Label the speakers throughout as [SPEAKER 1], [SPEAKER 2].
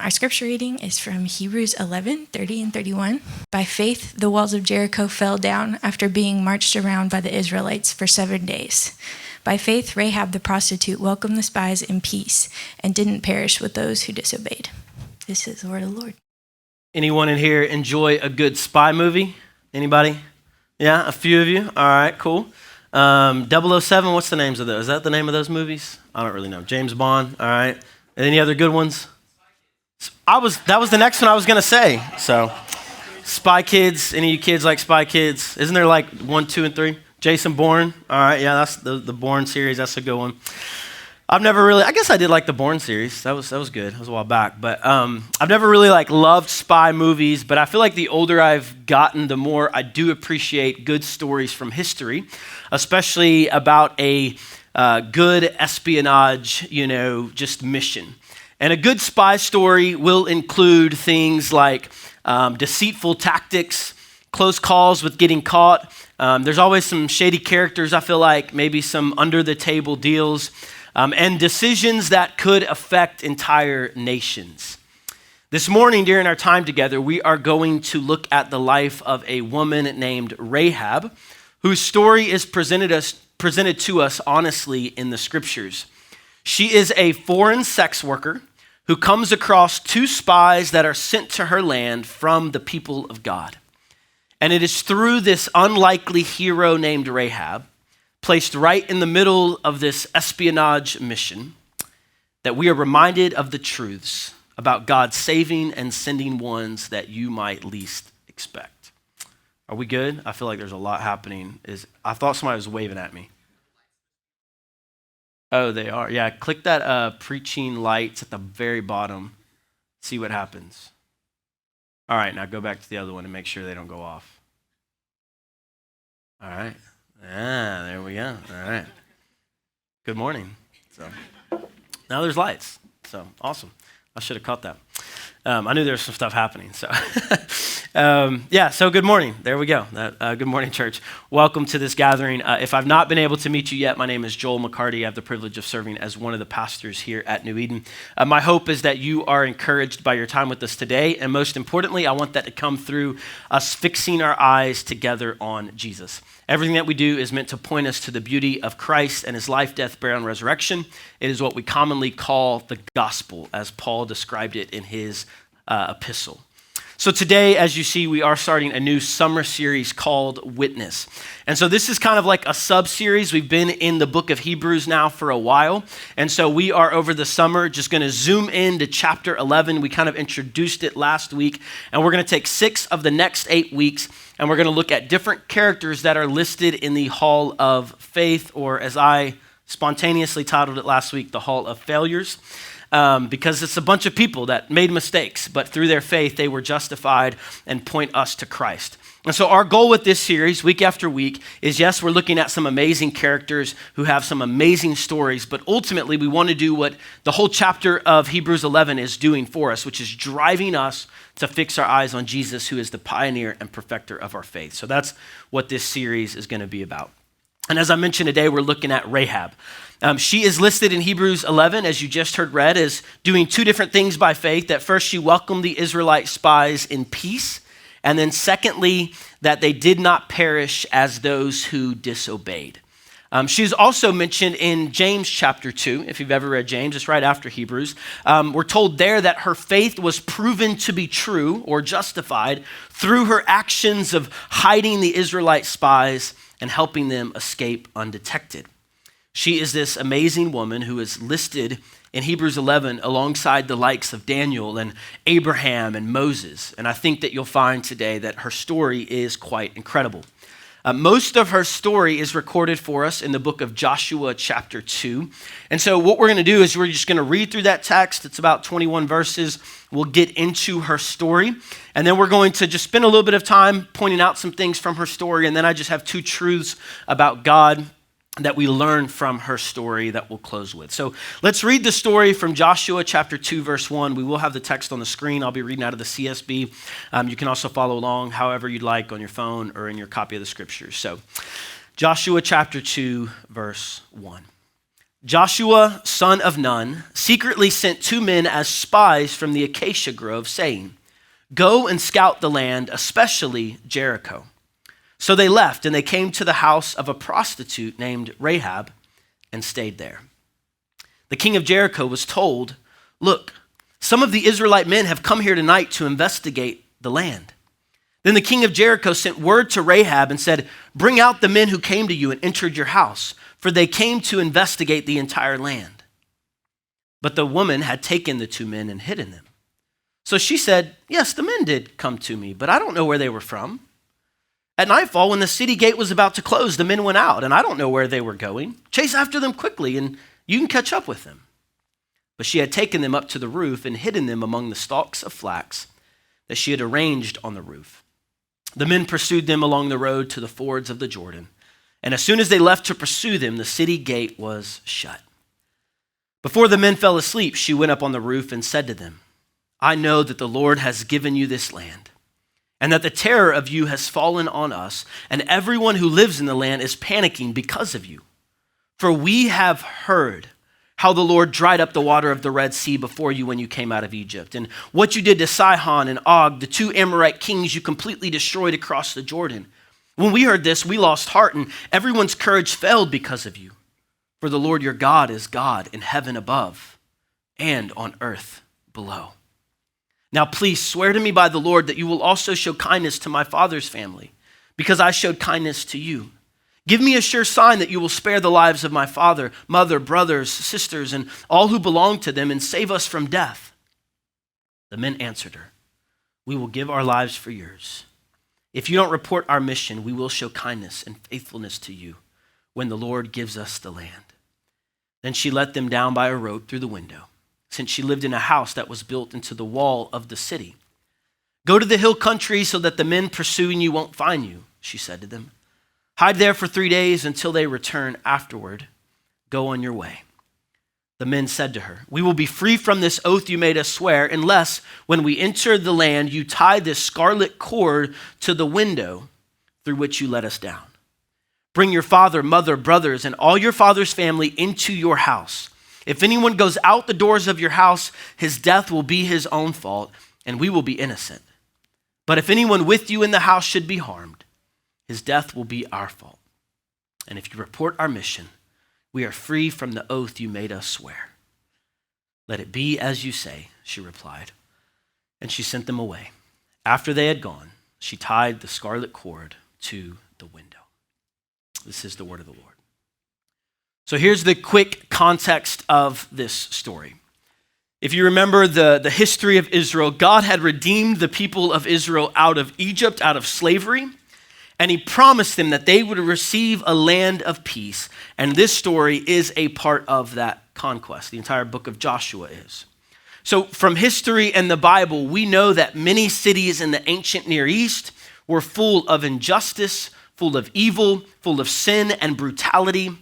[SPEAKER 1] Our scripture reading is from Hebrews 11:30 and 31. By faith, the walls of Jericho fell down after being marched around by the Israelites for 7 days. By faith, Rahab the prostitute welcomed the spies in peace and didn't perish with those who disobeyed. This is the word of the Lord.
[SPEAKER 2] Anyone in here enjoy a good spy movie? Anybody? Yeah, a few of you. All right, cool. 007, what's the names of those? Is that the name of those movies? I don't really know. James Bond, all right. Any other good ones? That was the next one I was going to say. So, Spy Kids, any of you kids like Spy Kids? Isn't there like 1, 2, and 3? Jason Bourne, all right, yeah, that's the Bourne series, that's a good one. I guess I did like the Bourne series, that was good, that was a while back, but I've never really loved spy movies, but I feel like the older I've gotten, the more I do appreciate good stories from history, especially about a good espionage, just mission. And a good spy story will include things like deceitful tactics, close calls with getting caught. There's always some shady characters, I feel like, maybe some under-the-table deals, and decisions that could affect entire nations. This morning, during our time together, we are going to look at the life of a woman named Rahab, whose story is presented to us honestly in the scriptures. She is a foreign sex worker who comes across 2 spies that are sent to her land from the people of God. And it is through this unlikely hero named Rahab, placed right in the middle of this espionage mission, that we are reminded of the truths about God saving and sending ones that you might least expect. Are we good? I feel like there's a lot happening. I thought somebody was waving at me. Oh, they are. Yeah, click that preaching lights at the very bottom. See what happens. All right, now go back to the other one and make sure they don't go off. All right. There we go. All right. Good morning. So now there's lights. So awesome. I should have caught that. I knew there was some stuff happening. So so good morning. There we go. Good morning, church. Welcome to this gathering. If I've not been able to meet you yet, my name is Joel McCarty. I have the privilege of serving as one of the pastors here at New Eden. My hope is that you are encouraged by your time with us today. And most importantly, I want that to come through us fixing our eyes together on Jesus. Everything that we do is meant to point us to the beauty of Christ and his life, death, burial, and resurrection. It is what we commonly call the gospel, as Paul described it in his epistle. So today, as you see, we are starting a new summer series called Witness. And so this is kind of like a sub-series. We've been in the book of Hebrews now for a while. And so we are over the summer just going to zoom into chapter 11. We kind of introduced it last week. And we're going to take 6 of the next 8 weeks. And we're going to look at different characters that are listed in the Hall of Faith, or as I spontaneously titled it last week, the Hall of Failures. Because it's a bunch of people that made mistakes, but through their faith, they were justified and point us to Christ. And so our goal with this series, week after week, is yes, we're looking at some amazing characters who have some amazing stories, but ultimately we want to do what the whole chapter of Hebrews 11 is doing for us, which is driving us to fix our eyes on Jesus, who is the pioneer and perfecter of our faith. So that's what this series is going to be about. And as I mentioned today, we're looking at Rahab. She is listed in Hebrews 11, as you just heard read, as doing 2 different things by faith. That first, she welcomed the Israelite spies in peace. And then secondly, that they did not perish as those who disobeyed. She's also mentioned in James chapter 2. If you've ever read James, it's right after Hebrews. We're told there that her faith was proven to be true or justified through her actions of hiding the Israelite spies and helping them escape undetected. She is this amazing woman who is listed in Hebrews 11 alongside the likes of Daniel and Abraham and Moses. And I think that you'll find today that her story is quite incredible. Most of her story is recorded for us in the book of Joshua chapter 2. And so what we're going to do is we're just going to read through that text. It's about 21 verses. We'll get into her story. And then we're going to just spend a little bit of time pointing out some things from her story. And then I just have 2 truths about God that we learn from her story that we'll close with. So let's read the story from Joshua chapter 2, verse 1. We will have the text on the screen. I'll be reading out of the CSB. You can also follow along however you'd like on your phone or in your copy of the scriptures. So Joshua chapter 2, verse 1. Joshua, son of Nun, secretly sent 2 men as spies from the acacia grove, saying, "Go and scout the land, especially Jericho." So they left, and they came to the house of a prostitute named Rahab and stayed there. The king of Jericho was told, "Look, some of the Israelite men have come here tonight to investigate the land." Then the king of Jericho sent word to Rahab and said, "Bring out the men who came to you and entered your house, for they came to investigate the entire land." But the woman had taken the 2 men and hidden them. So she said, "Yes, the men did come to me, but I don't know where they were from. At nightfall, when the city gate was about to close, the men went out, and I don't know where they were going. Chase after them quickly, and you can catch up with them." But she had taken them up to the roof and hidden them among the stalks of flax that she had arranged on the roof. The men pursued them along the road to the fords of the Jordan. And as soon as they left to pursue them, the city gate was shut. Before the men fell asleep, she went up on the roof and said to them, "I know that the Lord has given you this land, and that the terror of you has fallen on us, and everyone who lives in the land is panicking because of you. For we have heard how the Lord dried up the water of the Red Sea before you when you came out of Egypt, and what you did to Sihon and Og, the 2 Amorite kings you completely destroyed across the Jordan. When we heard this, we lost heart, and everyone's courage failed because of you. For the Lord your God is God in heaven above and on earth below. Now please swear to me by the Lord that you will also show kindness to my father's family, because I showed kindness to you. Give me a sure sign that you will spare the lives of my father, mother, brothers, sisters, and all who belong to them, and save us from death." The men answered her, "We will give our lives for yours. If you don't report our mission, we will show kindness and faithfulness to you when the Lord gives us the land." Then she let them down by a rope through the window, since she lived in a house that was built into the wall of the city. "Go to the hill country so that the men pursuing you won't find you," she said to them. "Hide there for 3 days until they return. Afterward, go on your way." The men said to her, "We will be free from this oath you made us swear, unless when we enter the land you tie this scarlet cord to the window through which you let us down. Bring your father, mother, brothers, and all your father's family into your house. If anyone goes out the doors of your house, his death will be his own fault, and we will be innocent. But if anyone with you in the house should be harmed, his death will be our fault. And if you report our mission, we are free from the oath you made us swear." "Let it be as you say," she replied. And she sent them away. After they had gone, she tied the scarlet cord to the window. This is the word of the Lord. So here's the quick context of this story. If you remember the history of Israel, God had redeemed the people of Israel out of Egypt, out of slavery, and he promised them that they would receive a land of peace. And this story is a part of that conquest. The entire book of Joshua is. So from history and the Bible, we know that many cities in the ancient Near East were full of injustice, full of evil, full of sin and brutality.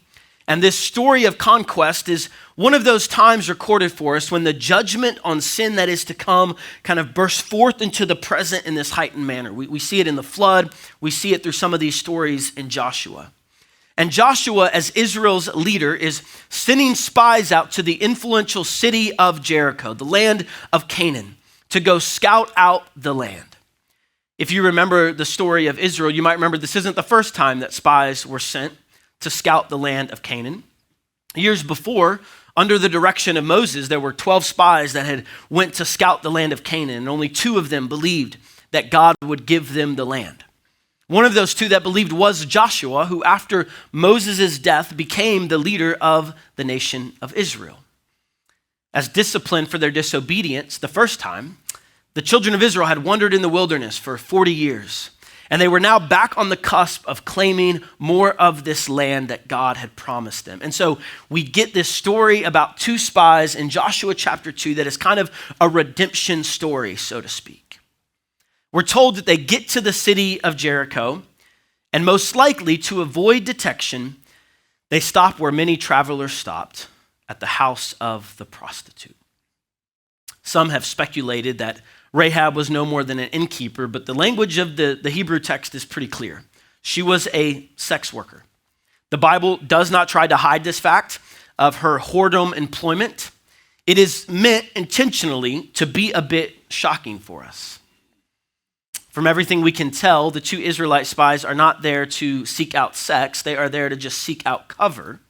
[SPEAKER 2] And this story of conquest is one of those times recorded for us when the judgment on sin that is to come kind of bursts forth into the present in this heightened manner. We see it in the flood. We see it through some of these stories in Joshua. And Joshua, as Israel's leader, is sending spies out to the influential city of Jericho, the land of Canaan, to go scout out the land. If you remember the story of Israel, you might remember this isn't the first time that spies were sent to scout the land of Canaan. Years before, under the direction of Moses, there were 12 spies that had went to scout the land of Canaan, and only 2 of them believed that God would give them the land. One of those 2 that believed was Joshua, who after Moses' death became the leader of the nation of Israel. As discipline for their disobedience the first time, the children of Israel had wandered in the wilderness for 40 years. And they were now back on the cusp of claiming more of this land that God had promised them. And so we get this story about 2 spies in Joshua chapter 2 that is kind of a redemption story, so to speak. We're told that they get to the city of Jericho, and most likely to avoid detection, they stop where many travelers stopped, at the house of the prostitute. Some have speculated that Rahab was no more than an innkeeper, but the language of the Hebrew text is pretty clear. She was a sex worker. The Bible does not try to hide this fact. of her whoredom employment, it is meant intentionally to be a bit shocking for us. From everything we can tell, the two Israelite spies are not there to seek out sex. They are there to just seek out cover.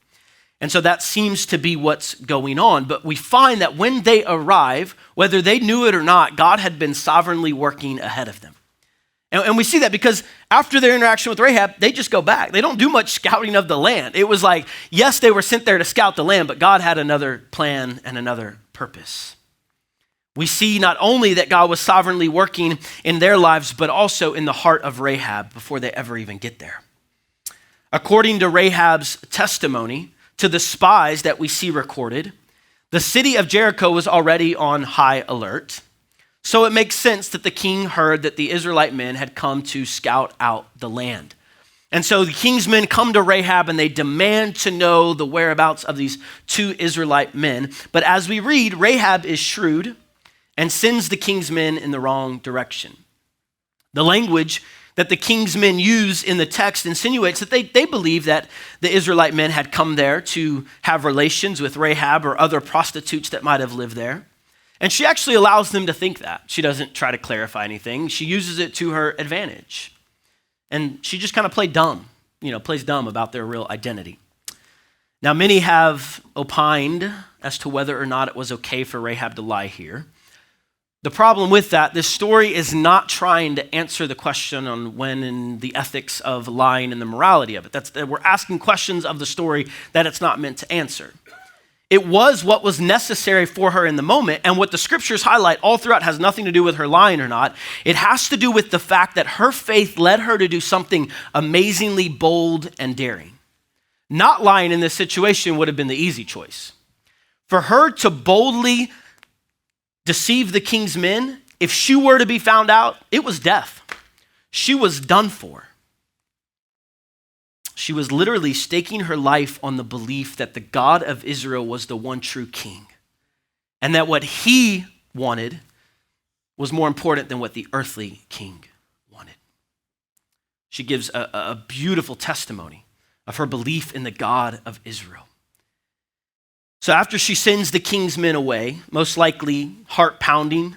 [SPEAKER 2] And so that seems to be what's going on. But we find that when they arrive, whether they knew it or not, God had been sovereignly working ahead of them. And we see that because after their interaction with Rahab, they just go back. They don't do much scouting of the land. It was like, yes, they were sent there to scout the land, but God had another plan and another purpose. We see not only that God was sovereignly working in their lives, but also in the heart of Rahab before they ever even get there. According to Rahab's testimony to the spies that we see recorded, the city of Jericho was already on high alert. So it makes sense that the king heard that the Israelite men had come to scout out the land. And so the king's men come to Rahab and they demand to know the whereabouts of these two Israelite men. But as we read, Rahab is shrewd and sends the king's men in the wrong direction. The language that the king's men use in the text insinuates that they believe that the Israelite men had come there to have relations with Rahab or other prostitutes that might have lived there. And she actually allows them to think that. She doesn't try to clarify anything. She uses it to her advantage. And she just kind of plays dumb about their real identity. Now, many have opined as to whether or not it was okay for Rahab to lie here. The problem with that, this story is not trying to answer the question on when and the ethics of lying and the morality of it. We're asking questions of the story that it's not meant to answer. It was what was necessary for her in the moment, and what the scriptures highlight all throughout has nothing to do with her lying or not. It has to do with the fact that her faith led her to do something amazingly bold and daring. Not lying in this situation would have been the easy choice. For her to boldly deceive the king's men, if she were to be found out, it was death. She was done for. She was literally staking her life on the belief that the God of Israel was the one true king, and that what he wanted was more important than what the earthly king wanted. She gives a beautiful testimony of her belief in the God of Israel. So after she sends the king's men away, most likely heart pounding,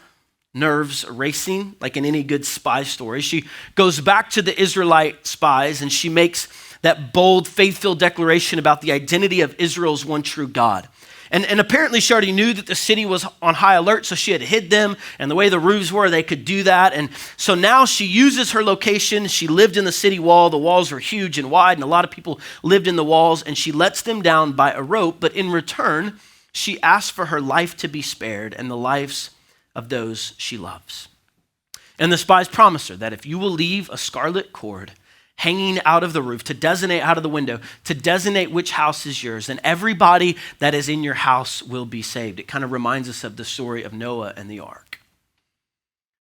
[SPEAKER 2] nerves racing, like in any good spy story, she goes back to the Israelite spies and she makes that bold, faith-filled declaration about the identity of Israel's one true God. And apparently she already knew that the city was on high alert, so she had hid them, and the way the roofs were, they could do that. And so now she uses her location. She lived in the city wall. The walls were huge and wide, and a lot of people lived in the walls, and she lets them down by a rope. But in return, she asks for her life to be spared and the lives of those she loves. And the spies promise her that if you will leave a scarlet cord hanging out of the roof, to designate out of the window, to designate which house is yours, and everybody that is in your house will be saved. It kind of reminds us of the story of Noah and the ark.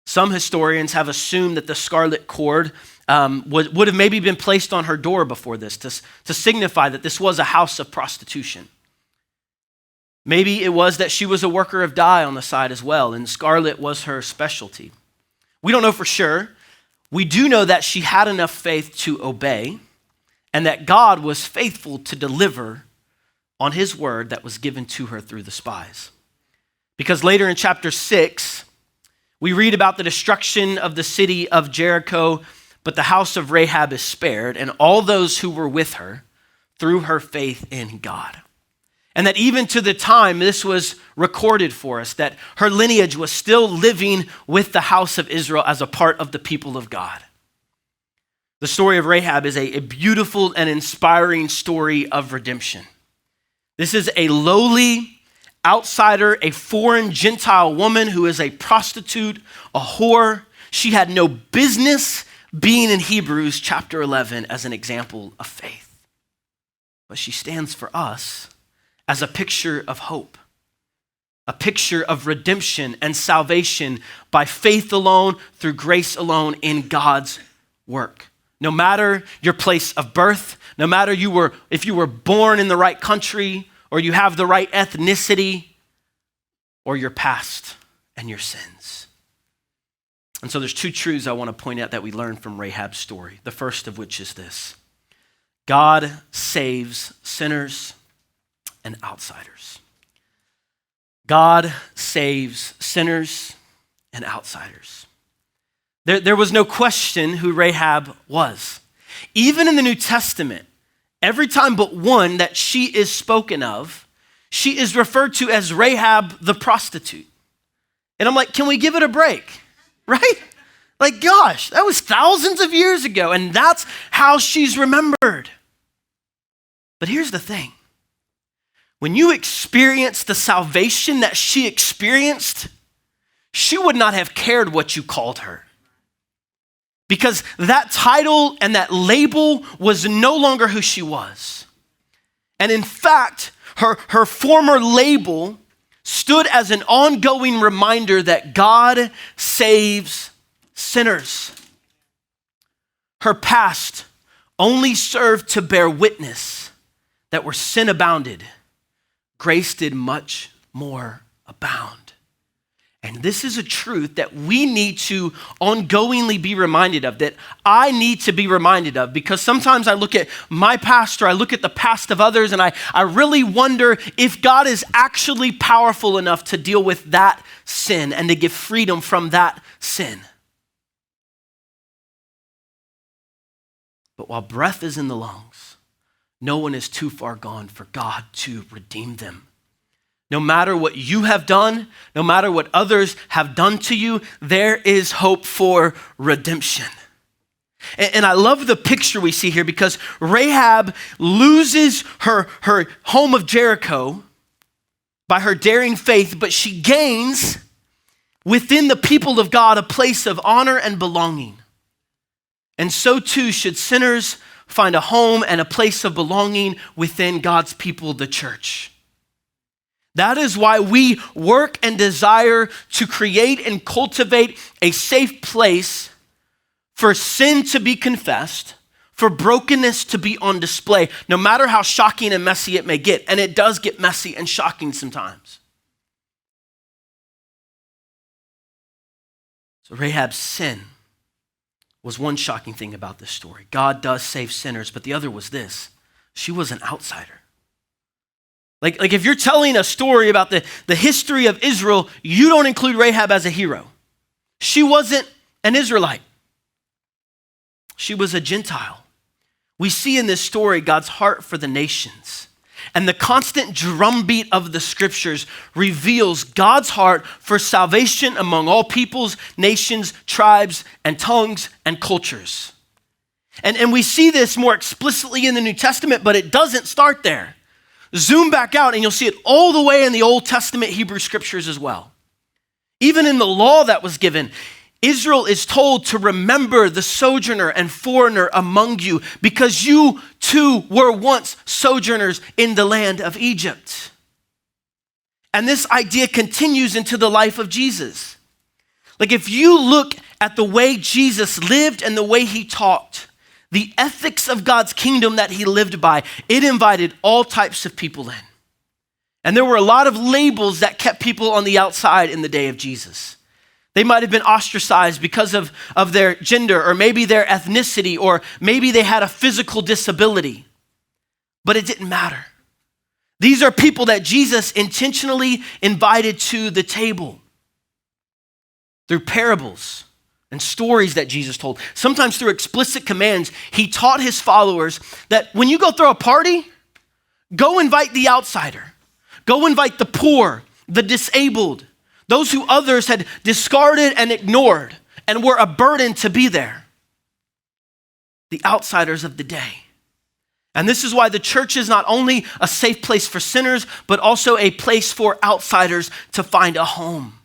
[SPEAKER 2] Some historians have assumed that the scarlet cord would have maybe been placed on her door before this to signify that this was a house of prostitution. Maybe it was that she was a worker of dye on the side as well, and scarlet was her specialty. We don't know for sure. We do know that she had enough faith to obey, and that God was faithful to deliver on his word that was given to her through the spies. Because later in chapter 6, we read about the destruction of the city of Jericho, but the house of Rahab is spared, and all those who were with her through her faith in God. And that even to the time this was recorded for us, that her lineage was still living with the house of Israel as a part of the people of God. The story of Rahab is a beautiful and inspiring story of redemption. This is a lowly outsider, a foreign Gentile woman who is a prostitute, a whore. She had no business being in Hebrews chapter 11 as an example of faith. But she stands for us as a picture of hope, a picture of redemption and salvation by faith alone, through grace alone, in God's work. No matter your place of birth, no matter if you were born in the right country, or you have the right ethnicity, or your past and your sins. And so there's two truths I want to point out that we learn from Rahab's story. The first of which is this: God saves sinners, and outsiders. God saves sinners and outsiders. There was no question who Rahab was. Even in the New Testament, every time but one that she is spoken of, she is referred to as Rahab the prostitute. And I'm like, can we give it a break? Right? Like, gosh, that was thousands of years ago, and that's how she's remembered. But here's the thing. When you experience the salvation that she experienced, she would not have cared what you called her. Because that title and that label was no longer who she was. And in fact, her former label stood as an ongoing reminder that God saves sinners. Her past only served to bear witness that where sin abounded, grace did much more abound. And this is a truth that we need to ongoingly be reminded of, that I need to be reminded of, because sometimes I look at my past or I look at the past of others and I really wonder if God is actually powerful enough to deal with that sin and to give freedom from that sin. But while breath is in the lungs, no one is too far gone for God to redeem them. No matter what you have done, no matter what others have done to you, there is hope for redemption. And I love the picture we see here, because Rahab loses her home of Jericho by her daring faith, but she gains within the people of God a place of honor and belonging. And so too should sinners find a home and a place of belonging within God's people, the church. That is why we work and desire to create and cultivate a safe place for sin to be confessed, for brokenness to be on display, no matter how shocking and messy it may get. And it does get messy and shocking sometimes. So Rahab's sin was one shocking thing about this story. God does save sinners, but the other was this: she was an outsider. Like if you're telling a story about the history of Israel, you don't include Rahab as a hero. She wasn't an Israelite. She was a Gentile. We see in this story God's heart for the nations. And the constant drumbeat of the scriptures reveals God's heart for salvation among all peoples, nations, tribes, and tongues and cultures. And we see this more explicitly in the New Testament, but it doesn't start there. Zoom back out and you'll see it all the way in the Old Testament Hebrew scriptures as well. Even in the law that was given, Israel is told to remember the sojourner and foreigner among you, because you too were once sojourners in the land of Egypt. And this idea continues into the life of Jesus. Like if you look at the way Jesus lived and the way he talked, the ethics of God's kingdom that he lived by, it invited all types of people in. And there were a lot of labels that kept people on the outside in the day of Jesus. They might have been ostracized because of their gender, or maybe their ethnicity, or maybe they had a physical disability. But it didn't matter. These are people that Jesus intentionally invited to the table through parables and stories that Jesus told. Sometimes through explicit commands, he taught his followers that when you go throw a party, go invite the outsider. Go invite the poor, the disabled, those who others had discarded and ignored and were a burden to be there. The outsiders of the day. And this is why the church is not only a safe place for sinners, but also a place for outsiders to find a home.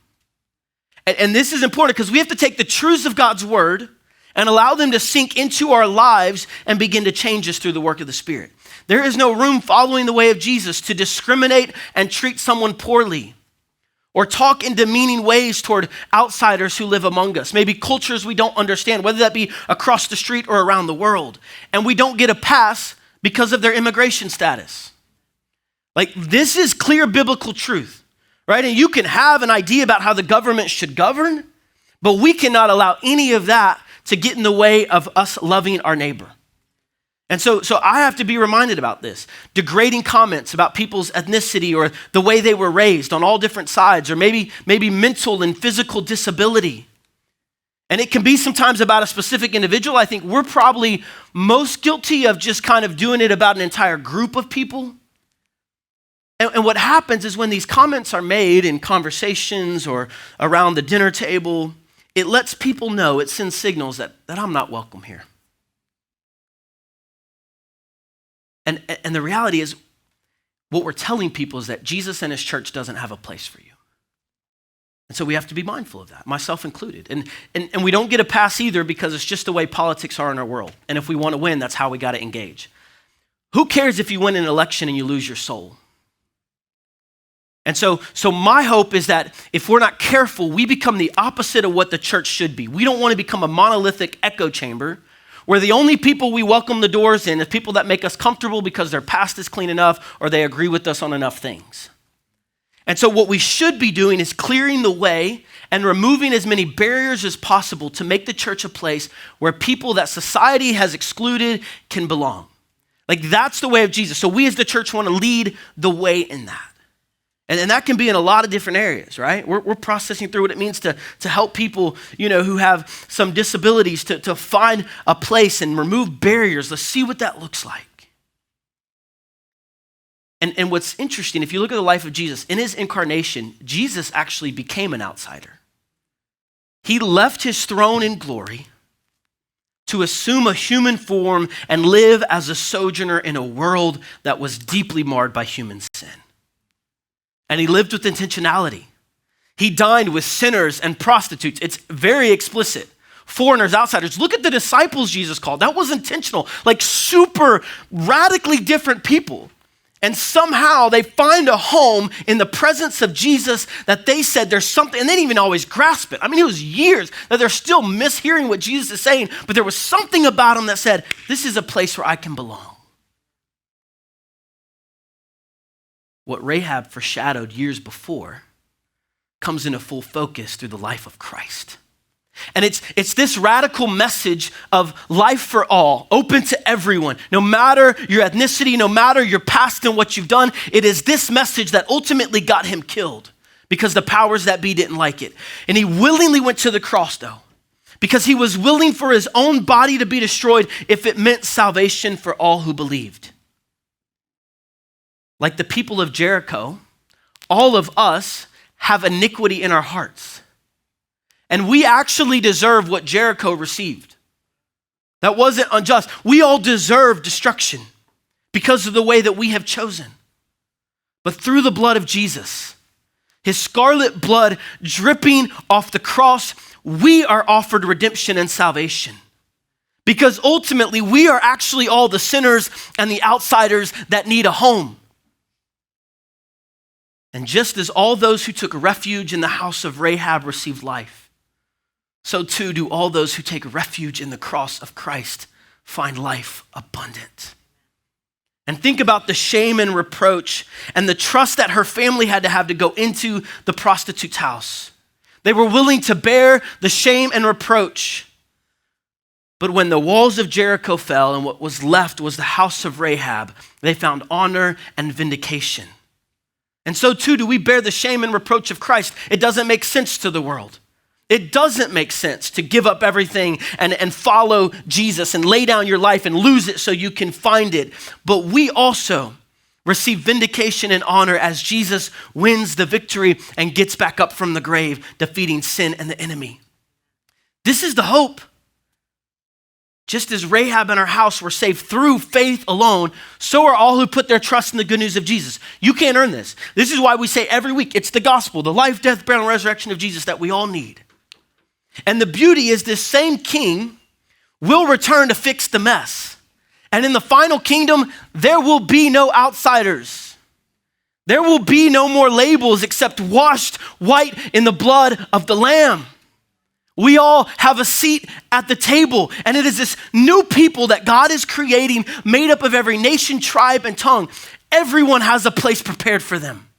[SPEAKER 2] And this is important because we have to take the truths of God's word and allow them to sink into our lives and begin to change us through the work of the Spirit. There is no room following the way of Jesus to discriminate and treat someone poorly, or talk in demeaning ways toward outsiders who live among us. Maybe cultures we don't understand, whether that be across the street or around the world. And we don't get a pass because of their immigration status. Like, this is clear biblical truth. Right? And you can have an idea about how the government should govern, but we cannot allow any of that to get in the way of us loving our neighbor. And so I have to be reminded about this. Degrading comments about people's ethnicity or the way they were raised on all different sides, or maybe mental and physical disability. And it can be sometimes about a specific individual. I think we're probably most guilty of just kind of doing it about an entire group of people. And what happens is when these comments are made in conversations or around the dinner table, it lets people know, it sends signals that I'm not welcome here. And the reality is, what we're telling people is that Jesus and his church doesn't have a place for you. And so we have to be mindful of that, myself included. And we don't get a pass either because it's just the way politics are in our world. And if we want to win, that's how we got to engage. Who cares if you win an election and you lose your soul? And so my hope is that if we're not careful, we become the opposite of what the church should be. We don't want to become a monolithic echo chamber where the only people we welcome the doors in is people that make us comfortable because their past is clean enough or they agree with us on enough things. And so what we should be doing is clearing the way and removing as many barriers as possible to make the church a place where people that society has excluded can belong. Like that's the way of Jesus. So we as the church want to lead the way in that. And that can be in a lot of different areas, right? We're processing through what it means to help people, who have some disabilities to find a place and remove barriers. Let's see what that looks like. And what's interesting, if you look at the life of Jesus, in his incarnation, Jesus actually became an outsider. He left his throne in glory to assume a human form and live as a sojourner in a world that was deeply marred by human sin. And he lived with intentionality. He dined with sinners and prostitutes. It's very explicit. Foreigners, outsiders. Look at the disciples Jesus called. That was intentional, like super radically different people. And somehow they find a home in the presence of Jesus that they said there's something, and they didn't even always grasp it. I mean, it was years that they're still mishearing what Jesus is saying, but there was something about them that said, this is a place where I can belong. What Rahab foreshadowed years before comes into full focus through the life of Christ. And it's this radical message of life for all, open to everyone, no matter your ethnicity, no matter your past and what you've done. It is this message that ultimately got him killed because the powers that be didn't like it. And he willingly went to the cross though, because he was willing for his own body to be destroyed if it meant salvation for all who believed. Like the people of Jericho, all of us have iniquity in our hearts. And we actually deserve what Jericho received. That wasn't unjust. We all deserve destruction because of the way that we have chosen. But through the blood of Jesus, his scarlet blood dripping off the cross, we are offered redemption and salvation. Because ultimately, we are actually all the sinners and the outsiders that need a home. And just as all those who took refuge in the house of Rahab received life, so too do all those who take refuge in the cross of Christ find life abundant. And think about the shame and reproach and the trust that her family had to have to go into the prostitute's house. They were willing to bear the shame and reproach. But when the walls of Jericho fell and what was left was the house of Rahab, they found honor and vindication. And so too do we bear the shame and reproach of Christ. It doesn't make sense to the world. It doesn't make sense to give up everything and follow Jesus and lay down your life and lose it so you can find it. But we also receive vindication and honor as Jesus wins the victory and gets back up from the grave, defeating sin and the enemy. This is the hope. Just as Rahab and her house were saved through faith alone, so are all who put their trust in the good news of Jesus. You can't earn this. This is why we say every week, it's the gospel, the life, death, burial, and resurrection of Jesus that we all need. And the beauty is this same king will return to fix the mess. And in the final kingdom, there will be no outsiders. There will be no more labels except washed white in the blood of the Lamb. We all have a seat at the table, and it is this new people that God is creating, made up of every nation, tribe, and tongue. Everyone has a place prepared for them.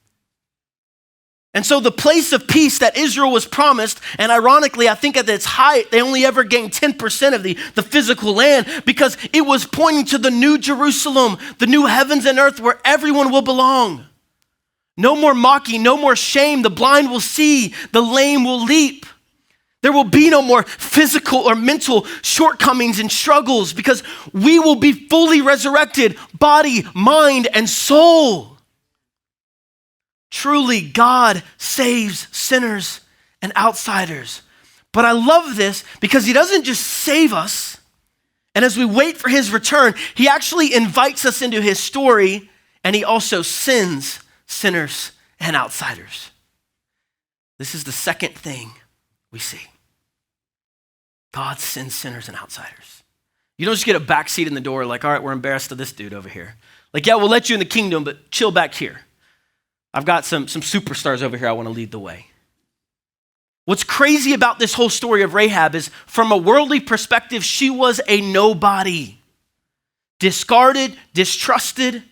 [SPEAKER 2] And so the place of peace that Israel was promised, and ironically, I think at its height, they only ever gained 10% of the physical land because it was pointing to the new Jerusalem, the new heavens and earth where everyone will belong. No more mocking, no more shame. The blind will see, the lame will leap. There will be no more physical or mental shortcomings and struggles because we will be fully resurrected, body, mind, and soul. Truly, God saves sinners and outsiders. But I love this because he doesn't just save us. And as we wait for his return, he actually invites us into his story, and he also sends sinners and outsiders. This is the second thing we see. God sends sinners and outsiders. You don't just get a back seat in the door like, all right, we're embarrassed of this dude over here. Like, yeah, we'll let you in the kingdom, but chill back here. I've got some superstars over here I want to lead the way. What's crazy about this whole story of Rahab is from a worldly perspective, she was a nobody. Discarded, distrusted,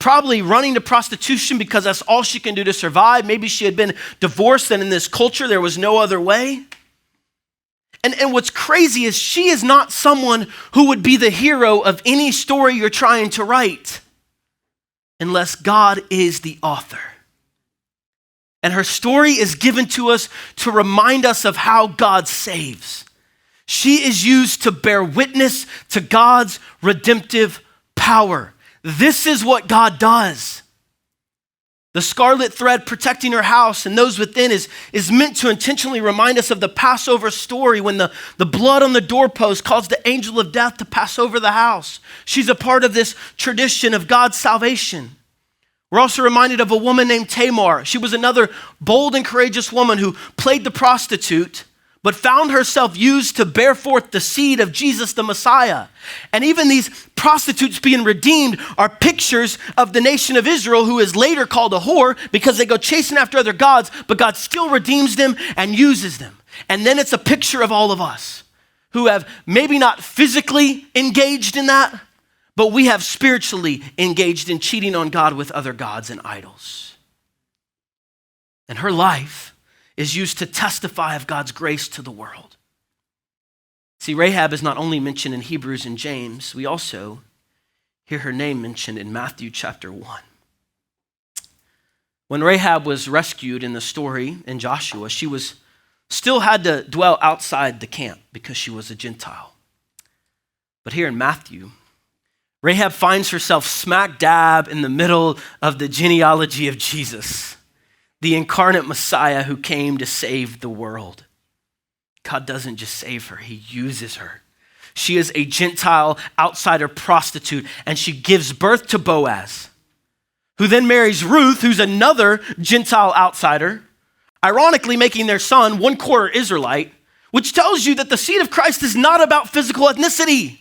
[SPEAKER 2] probably running to prostitution because that's all she can do to survive. Maybe she had been divorced and in this culture there was no other way. And what's crazy is she is not someone who would be the hero of any story you're trying to write unless God is the author. And her story is given to us to remind us of how God saves. She is used to bear witness to God's redemptive power. This is what God does. The scarlet thread protecting her house and those within is meant to intentionally remind us of the Passover story when the blood on the doorpost caused the angel of death to pass over the house. She's a part of this tradition of God's salvation. We're also reminded of a woman named Tamar. She was another bold and courageous woman who played the prostitute, but found herself used to bear forth the seed of Jesus the Messiah. And even these prostitutes being redeemed are pictures of the nation of Israel, who is later called a whore because they go chasing after other gods, but God still redeems them and uses them. And then it's a picture of all of us who have maybe not physically engaged in that, but we have spiritually engaged in cheating on God with other gods and idols. And her life is used to testify of God's grace to the world. See, Rahab is not only mentioned in Hebrews and James, we also hear her name mentioned in Matthew chapter 1. When Rahab was rescued in the story in Joshua, she still had to dwell outside the camp because she was a Gentile. But here in Matthew, Rahab finds herself smack dab in the middle of the genealogy of Jesus, the incarnate Messiah who came to save the world. God doesn't just save her, he uses her. She is a Gentile outsider prostitute, and she gives birth to Boaz, who then marries Ruth, who's another Gentile outsider, ironically making their son 1/4 Israelite, which tells you that the seed of Christ is not about physical ethnicity.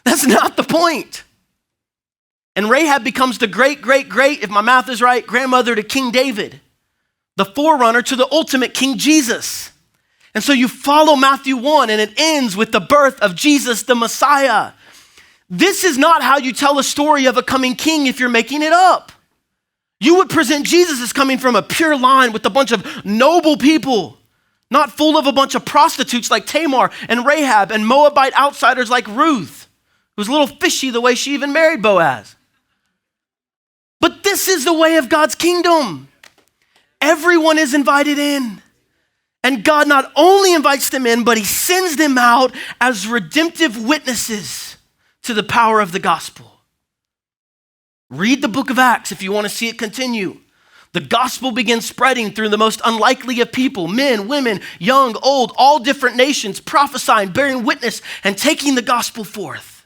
[SPEAKER 2] That's not the point. And Rahab becomes the great, if my math is right, grandmother to King David, the forerunner to the ultimate King Jesus. And so you follow Matthew 1 and it ends with the birth of Jesus, the Messiah. This is not how you tell a story of a coming king if you're making it up. You would present Jesus as coming from a pure line with a bunch of noble people, not full of a bunch of prostitutes like Tamar and Rahab and Moabite outsiders like Ruth, who was a little fishy the way she even married Boaz. But this is the way of God's kingdom. Everyone is invited in. And God not only invites them in, but he sends them out as redemptive witnesses to the power of the gospel. Read the book of Acts if you want to see it continue. The gospel begins spreading through the most unlikely of people, men, women, young, old, all different nations, prophesying, bearing witness, and taking the gospel forth.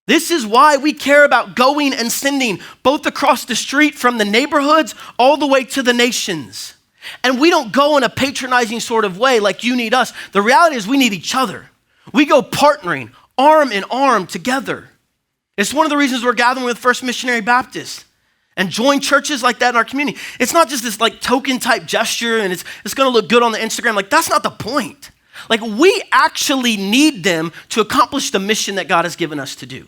[SPEAKER 2] This is why we care about going and sending both across the street from the neighborhoods all the way to the nations. And we don't go in a patronizing sort of way like you need us. The reality is we need each other. We go partnering, arm in arm together. It's one of the reasons we're gathering with First Missionary Baptist and join churches like that in our community. It's not just this like token type gesture and it's going to look good on the Instagram. Like that's not the point. Like we actually need them to accomplish the mission that God has given us to do.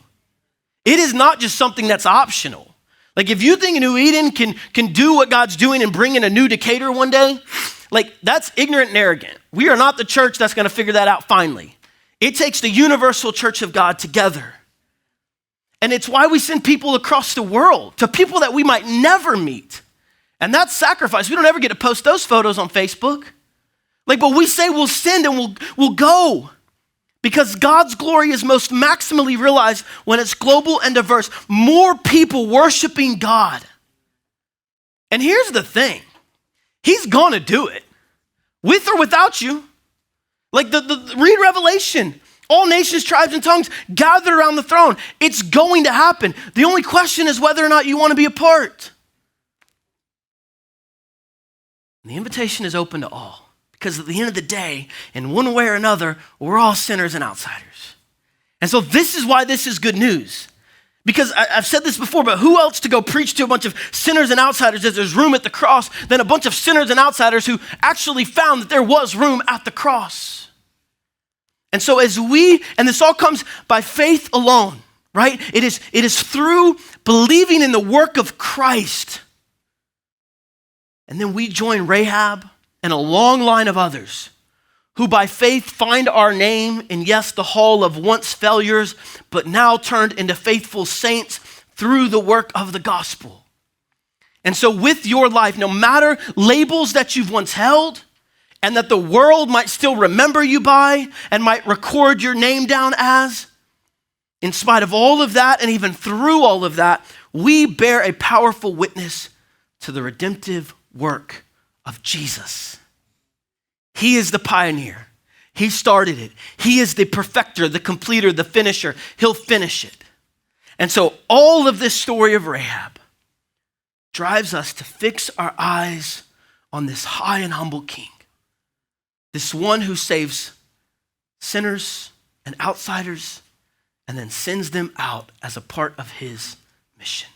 [SPEAKER 2] It is not just something that's optional. Like if you think New Eden can do what God's doing and bring in a new Decatur one day, like that's ignorant and arrogant. We are not the church that's going to figure that out finally. It takes the universal church of God together. And it's why we send people across the world to people that we might never meet. And that's sacrifice. We don't ever get to post those photos on Facebook. Like, but we say we'll send and we'll go. Because God's glory is most maximally realized when it's global and diverse. More people worshiping God. And here's the thing. He's gonna do it. With or without you. Like read Revelation. All nations, tribes, and tongues gathered around the throne. It's going to happen. The only question is whether or not you want to be a part. And the invitation is open to all. Because at the end of the day, in one way or another, we're all sinners and outsiders. And so this is why this is good news. Because I've said this before, but who else to go preach to a bunch of sinners and outsiders if there's room at the cross than a bunch of sinners and outsiders who actually found that there was room at the cross? And so and this all comes by faith alone, right? It is through believing in the work of Christ. And then we join Rahab and a long line of others who by faith find our name in, yes, the hall of once failures, but now turned into faithful saints through the work of the gospel. And so with your life, no matter labels that you've once held and that the world might still remember you by and might record your name down as, in spite of all of that and even through all of that, we bear a powerful witness to the redemptive work of Jesus. He is the pioneer. He started it. He is the perfecter, the completer, the finisher. He'll finish it. And so all of this story of Rahab drives us to fix our eyes on this high and humble king, this one who saves sinners and outsiders and then sends them out as a part of his mission.